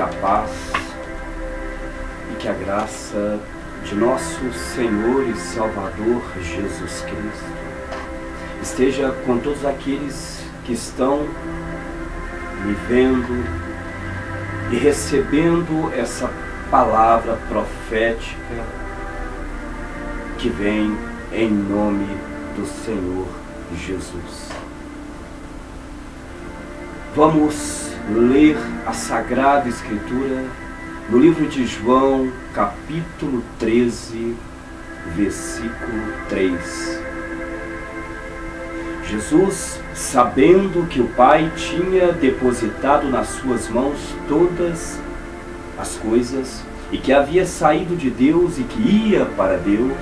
a paz e que a graça de nosso Senhor e Salvador Jesus Cristo esteja com todos aqueles que estão me vendo e recebendo essa palavra profética que vem em nome do Senhor Jesus. Vamos ler a Sagrada Escritura no livro de João, capítulo 13, versículo 3. Jesus, sabendo que o Pai tinha depositado nas suas mãos todas as coisas e que havia saído de Deus e que ia para Deus,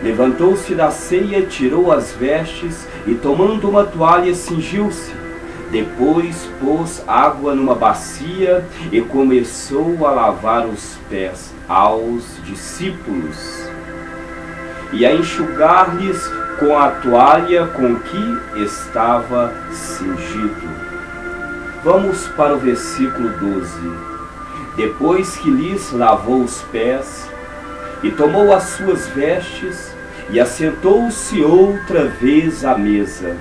levantou-se da ceia, tirou as vestes e, tomando uma toalha, cingiu-se. Depois pôs água numa bacia e começou a lavar os pés aos discípulos e a enxugar-lhes com a toalha com que estava cingido. Vamos para o versículo 12. Depois que lhes lavou os pés e tomou as suas vestes e assentou-se outra vez à mesa,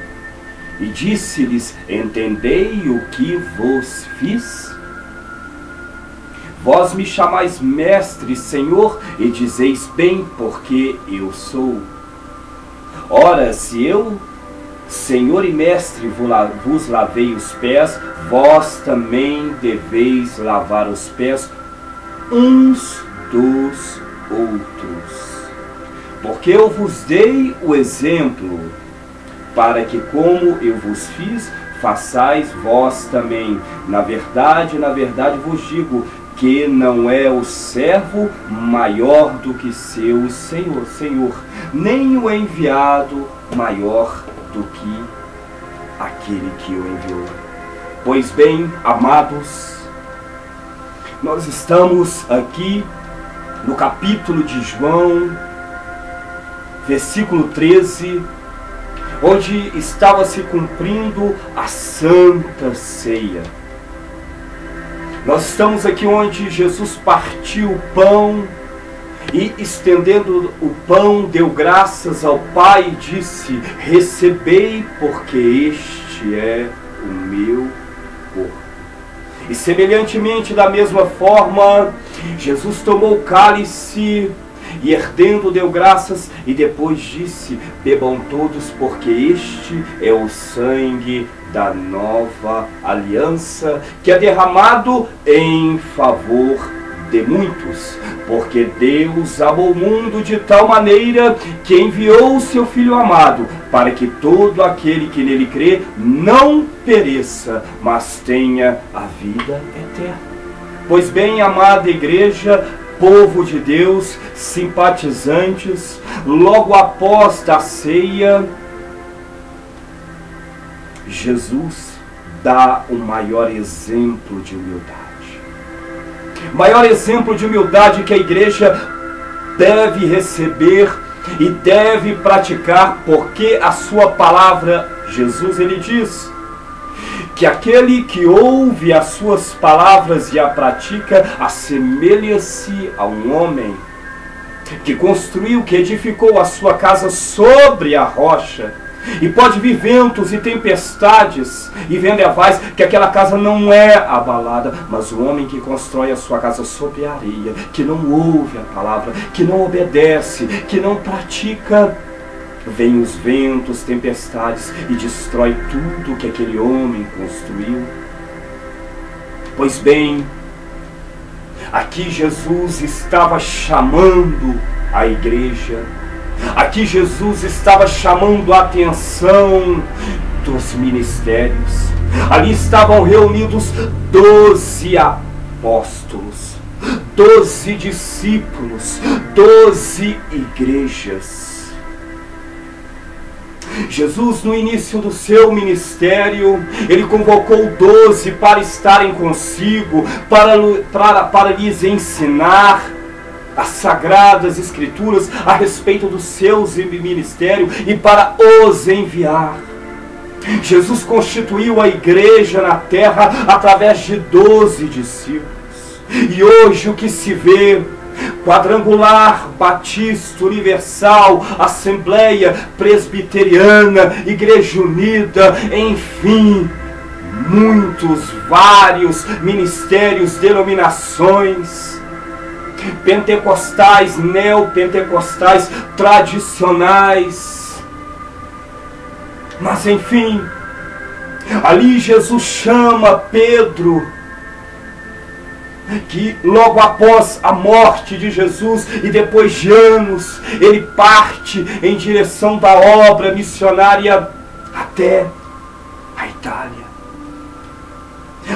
e disse-lhes: entendei o que vos fiz? Vós me chamais mestre, Senhor, e dizeis bem, porque eu sou. Ora, se eu, Senhor e mestre, vos lavei os pés, vós também deveis lavar os pés uns dos outros. Porque eu vos dei o exemplo, para que, como eu vos fiz, façais vós também. Na verdade vos digo, que não é o servo maior do que seu Senhor, nem o enviado maior do que aquele que o enviou. Pois bem, amados, nós estamos aqui no capítulo de João, versículo 13, onde estava se cumprindo a Santa Ceia. Nós estamos aqui onde Jesus partiu o pão e, estendendo o pão, deu graças ao Pai e disse: recebei, porque este é o meu corpo. E semelhantemente, da mesma forma, Jesus tomou o cálice e, erguendo, deu graças e depois disse: bebam todos, porque este é o sangue da nova aliança, que é derramado em favor de muitos. Porque Deus amou o mundo de tal maneira que enviou o seu Filho amado, para que todo aquele que nele crê não pereça, mas tenha a vida eterna. Pois bem, amada igreja, povo de Deus, simpatizantes, logo após a ceia, Jesus dá o maior exemplo de humildade. Maior exemplo de humildade que a igreja deve receber e deve praticar, porque a sua palavra, Jesus, ele diz que aquele que ouve as suas palavras e a pratica assemelha-se a um homem que construiu, que edificou a sua casa sobre a rocha. E pode vir ventos e tempestades e vendavais, que aquela casa não é abalada. Mas o homem que constrói a sua casa sobre a areia, que não ouve a palavra, que não obedece, que não pratica, vem os ventos, tempestades e destrói tudo que aquele homem construiu. Pois bem, aqui Jesus estava chamando a igreja. Aqui Jesus estava chamando a atenção dos ministérios. Ali estavam reunidos 12 apóstolos, 12 discípulos, 12 igrejas. Jesus, no início do seu ministério, ele convocou 12 para estarem consigo, para lhes ensinar as Sagradas Escrituras a respeito do seu ministério e para os enviar. Jesus constituiu a igreja na terra através de 12 discípulos. E hoje o que se vê, Quadrangular, Batista, Universal, Assembleia Presbiteriana, Igreja Unida, enfim, muitos, vários ministérios, denominações, pentecostais, neopentecostais, tradicionais. Mas enfim, ali Jesus chama Pedro, que logo após a morte de Jesus e depois de anos, ele parte em direção da obra missionária até a Itália.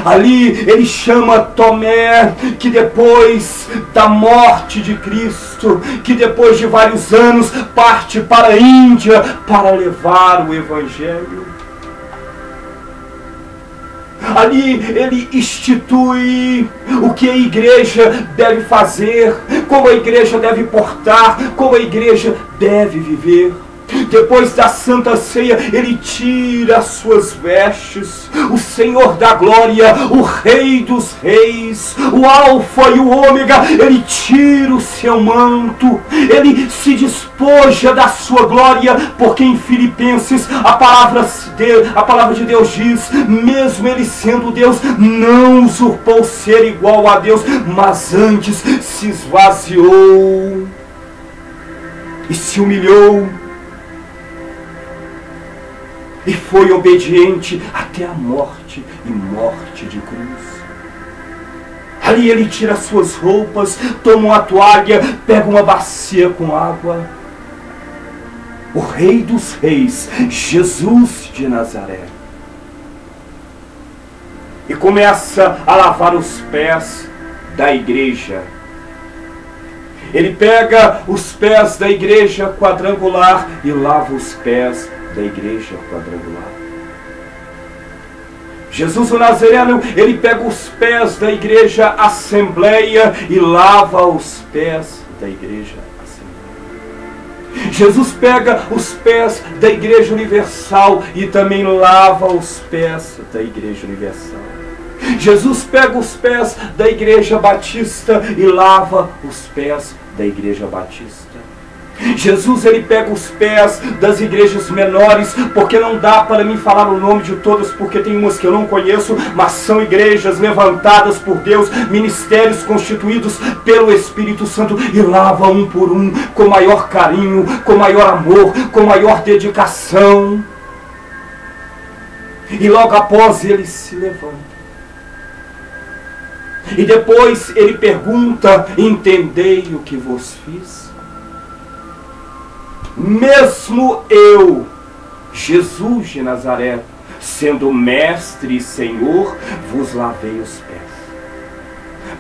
Ali ele chama Tomé, que depois da morte de Cristo, que depois de vários anos parte para a Índia para levar o Evangelho. Ali ele institui o que a igreja deve fazer, como a igreja deve portar, como a igreja deve viver. Depois da Santa Ceia, ele tira as suas vestes. O Senhor da glória, o Rei dos reis, o Alfa e o Ômega, ele tira o seu manto, ele se despoja da sua glória, porque em Filipenses a palavra de Deus diz, mesmo ele sendo Deus, não usurpou ser igual a Deus, mas antes se esvaziou e se humilhou e foi obediente até a morte, e morte de cruz. Ali ele tira suas roupas, toma uma toalha, pega uma bacia com água. O Rei dos reis, Jesus de Nazaré. E começa a lavar os pés da igreja. Ele pega os pés da igreja quadrangular e lava os pés da igreja quadrangular. Jesus o Nazareno, ele pega os pés da igreja Assembleia e lava os pés da igreja Assembleia. Jesus pega os pés da igreja Universal e também lava os pés da igreja Universal. Jesus pega os pés da igreja Batista e lava os pés da igreja Batista. Jesus ele pega os pés das igrejas menores, porque não dá para mim falar o nome de todas, porque tem umas que eu não conheço, mas são igrejas levantadas por Deus, ministérios constituídos pelo Espírito Santo, e lava um por um, com maior carinho, com maior amor, com maior dedicação. E logo após ele se levanta. E depois ele pergunta, entendei o que vos fiz? Mesmo eu, Jesus de Nazaré, sendo mestre e senhor, vos lavei os pés,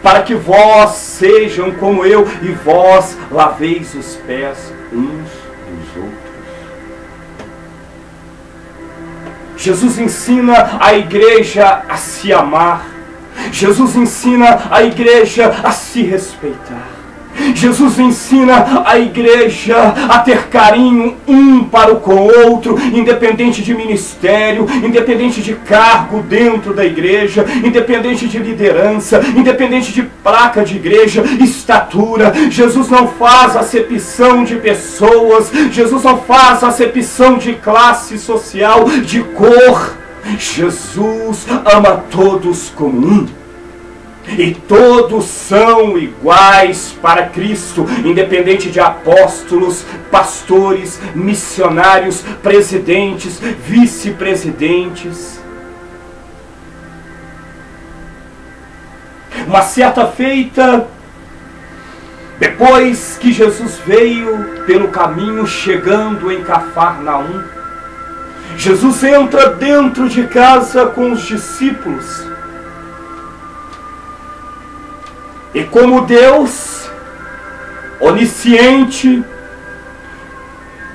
para que vós sejam como eu, e vós laveis os pés uns dos outros. Jesus ensina a igreja a se amar. Jesus ensina a igreja a se respeitar. Jesus ensina a igreja a ter carinho um para o com o outro, independente de ministério, independente de cargo dentro da igreja, independente de liderança, independente de placa de igreja, estatura. Jesus não faz acepção de pessoas, Jesus não faz acepção de classe social, de cor. Jesus ama todos como um. E todos são iguais para Cristo, independente de apóstolos, pastores, missionários, presidentes, vice-presidentes. Uma certa feita, depois que Jesus veio pelo caminho chegando em Cafarnaum, Jesus entra dentro de casa com os discípulos. E como Deus, onisciente,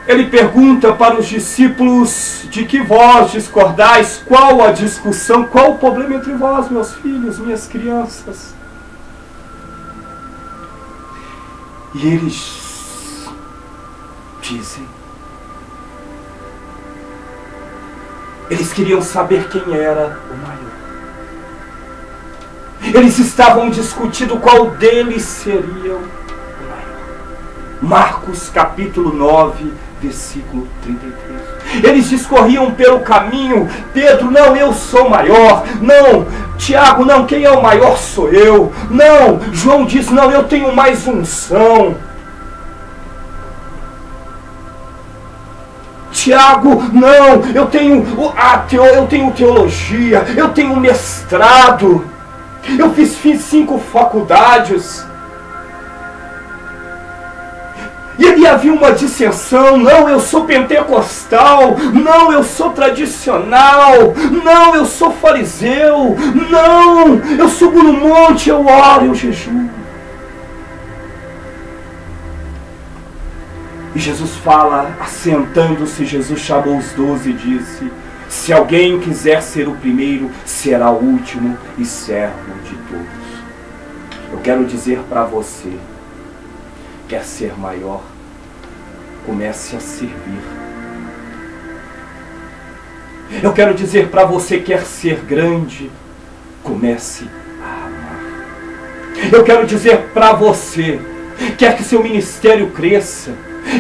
ele pergunta para os discípulos, de que vós discordais? Qual a discussão? Qual o problema entre vós, meus filhos, minhas crianças? E eles dizem, Eles queriam saber quem era o maior. Eles estavam discutindo qual deles seria o maior. Marcos capítulo 9, versículo 33. Eles discorriam pelo caminho. Pedro, não, eu sou maior. Não, Tiago, não, quem é o maior sou eu. Não, João disse, não, eu tenho mais unção. Tiago, não, eu tenho teologia, eu tenho mestrado, eu fiz 5 faculdades. E havia uma dissensão. Não, eu sou pentecostal. Não, eu sou tradicional. Não, eu sou fariseu. Não, eu subo no monte, eu oro, eu jejuo. E Jesus fala, assentando-se, Jesus chamou os 12 e disse: se alguém quiser ser o primeiro, será o último e servo de todos. Eu quero dizer para você, quer ser maior, comece a servir. Eu quero dizer para você, quer ser grande, comece a amar. Eu quero dizer para você, quer que seu ministério cresça.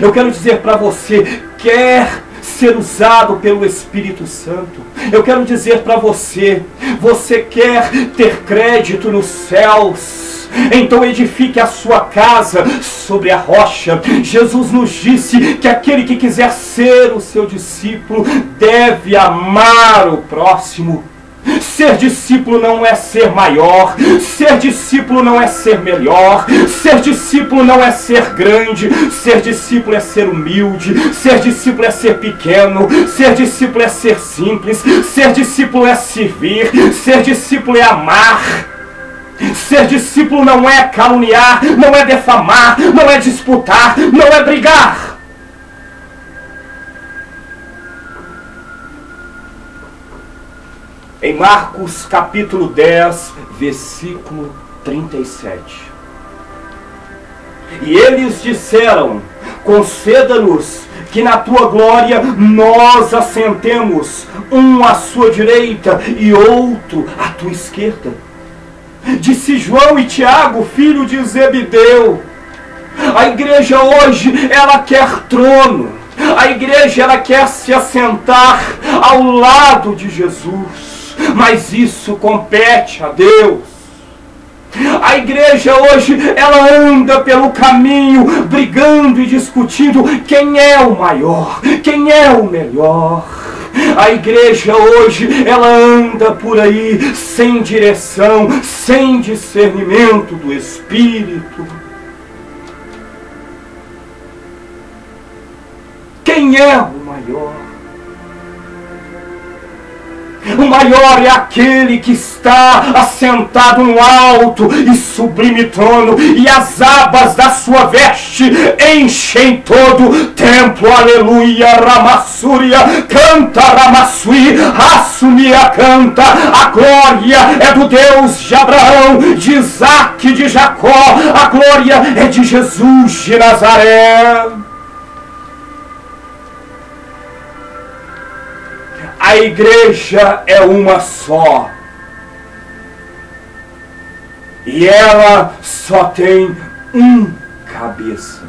Eu quero dizer para você, quer ser usado pelo Espírito Santo. Eu quero dizer para você, você quer ter crédito nos céus. Então edifique a sua casa sobre a rocha. Jesus nos disse que aquele que quiser ser o seu discípulo deve amar o próximo. Ser discípulo não é ser maior, ser discípulo não é ser melhor, ser discípulo não é ser grande, ser discípulo é ser humilde, ser discípulo é ser pequeno, ser discípulo é ser simples, ser discípulo é servir, ser discípulo é amar. Ser discípulo não é caluniar, não é defamar, não é disputar, não é brigar. Em Marcos capítulo 10, versículo 37. E eles disseram: conceda-nos que na tua glória nós assentemos, um à sua direita e outro à tua esquerda. Disse João e Tiago, filho de Zebedeu. A igreja hoje, ela quer trono. A igreja, ela quer se assentar ao lado de Jesus. Mas isso compete a Deus. A igreja hoje, ela anda pelo caminho, brigando e discutindo quem é o maior, quem é o melhor. A igreja hoje, ela anda por aí sem direção, sem discernimento do Espírito. Quem é o maior? O maior é aquele que está assentado no alto e sublime trono, e as abas da sua veste enchem todo o templo. Aleluia, Ramassúria, canta Ramassui, Assumia canta. A glória é do Deus de Abraão, de Isaque, de Jacó. A glória é de Jesus de Nazaré. A igreja é uma só. E ela só tem um cabeça.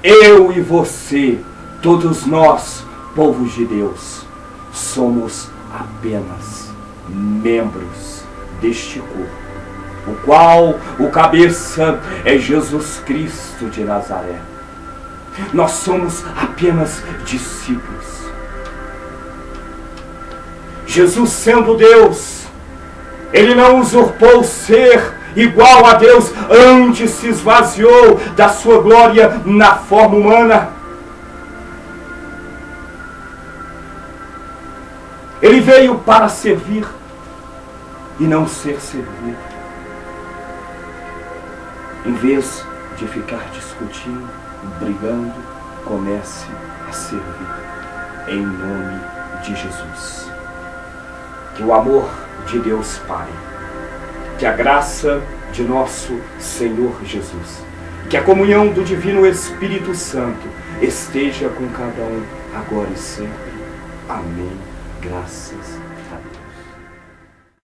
Eu e você, todos nós, povos de Deus, somos apenas membros deste corpo, o qual o cabeça é Jesus Cristo de Nazaré. Nós somos apenas discípulos. Jesus, sendo Deus, Ele não usurpou ser igual a Deus, antes se esvaziou da sua glória na forma humana. Ele veio para servir e não ser servido. Em vez de ficar discutindo, brigando, comece a servir em nome de Jesus. Que o amor de Deus Pai, que a graça de nosso Senhor Jesus, que a comunhão do Divino Espírito Santo esteja com cada um, agora e sempre. Amém. Graças